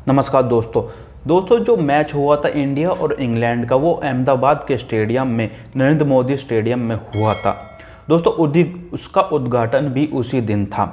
नमस्कार दोस्तों जो मैच हुआ था इंडिया और इंग्लैंड का वो अहमदाबाद के स्टेडियम में नरेंद्र मोदी स्टेडियम में हुआ था। दोस्तों उसका उद्घाटन भी उसी दिन था।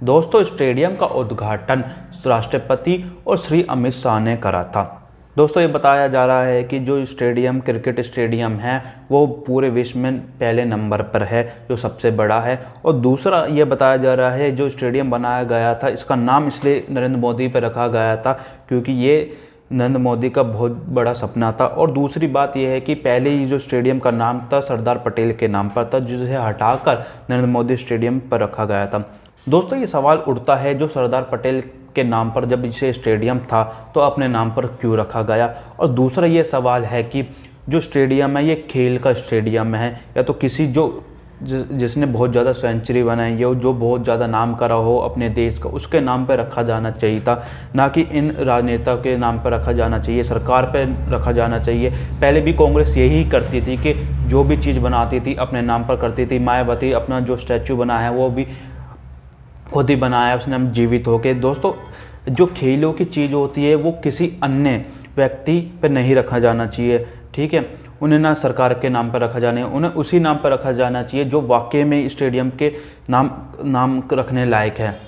दोस्तों स्टेडियम का उद्घाटन राष्ट्रपति और श्री अमित शाह ने करा था। दोस्तों ये बताया जा रहा है कि जो स्टेडियम क्रिकेट स्टेडियम है वो पूरे विश्व में पहले नंबर पर है, जो सबसे बड़ा है। और दूसरा ये बताया जा रहा है जो स्टेडियम बनाया गया था इसका नाम इसलिए नरेंद्र मोदी पर रखा गया था क्योंकि ये नरेंद्र मोदी का बहुत बड़ा सपना था। और दूसरी बात यह है कि पहले ही जो स्टेडियम का नाम था सरदार पटेल के नाम पर था, जिसे हटाकर नरेंद्र मोदी स्टेडियम पर रखा गया था। दोस्तों ये सवाल उठता है जो सरदार पटेल के नाम पर जब इसे स्टेडियम था तो अपने नाम पर क्यों रखा गया। और दूसरा ये सवाल है कि जो स्टेडियम है ये खेल का स्टेडियम है या तो किसी जिसने बहुत ज़्यादा सेंचुरी बनाई हो, जो बहुत ज़्यादा नाम करा हो अपने देश का, उसके नाम पर रखा जाना चाहिए था, ना कि इन राजनेता के नाम पर रखा जाना चाहिए, सरकार पर रखा जाना चाहिए। पहले भी कांग्रेस यही करती थी कि जो भी चीज़ बनाती थी अपने नाम पर करती थी। मायावती अपना जो स्टैचू बना है वो भी खुद ही बनाया उसने जीवित होके। दोस्तों जो खेलों की चीज़ होती है वो किसी अन्य व्यक्ति पर नहीं रखा जाना चाहिए, ठीक है। उन्हें ना सरकार के नाम पर रखा जाना है, उन्हें उसी नाम पर रखा जाना चाहिए जो वाकई में स्टेडियम के नाम रखने लायक है।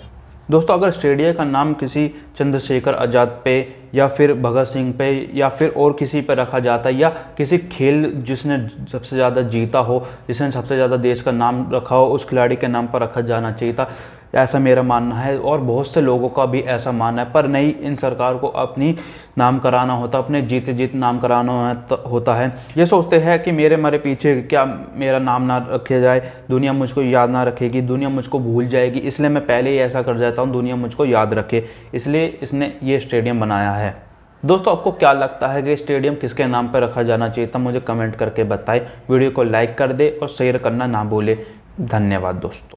दोस्तों अगर स्टेडियम का नाम किसी चंद्रशेखर आज़ाद पे या फिर भगत सिंह पे या फिर और किसी पे रखा जाता है या किसी खेल जिसने सबसे ज़्यादा जीता हो, जिसने सबसे ज़्यादा देश का नाम रखा हो, उस खिलाड़ी के नाम पर रखा जाना चाहिए था, ऐसा मेरा मानना है। और बहुत से लोगों का भी ऐसा मानना है। पर नहीं, इन सरकार को अपनी नाम कराना होता, अपने जीत नाम कराना होता है। ये सोचते हैं कि मेरे मारे पीछे क्या मेरा नाम ना रखा जाए, दुनिया मुझको याद ना रखेगी, दुनिया मुझको भूल जाएगी, इसलिए मैं पहले ही ऐसा कर जाता हूँ दुनिया मुझको याद रखे, इसलिए इसने ये स्टेडियम बनाया है। दोस्तों आपको क्या लगता है कि स्टेडियम किसके नाम पर रखा जाना चाहिए था, मुझे कमेंट करके बताएं। वीडियो को लाइक कर दे और शेयर करना ना भूले। धन्यवाद दोस्तों।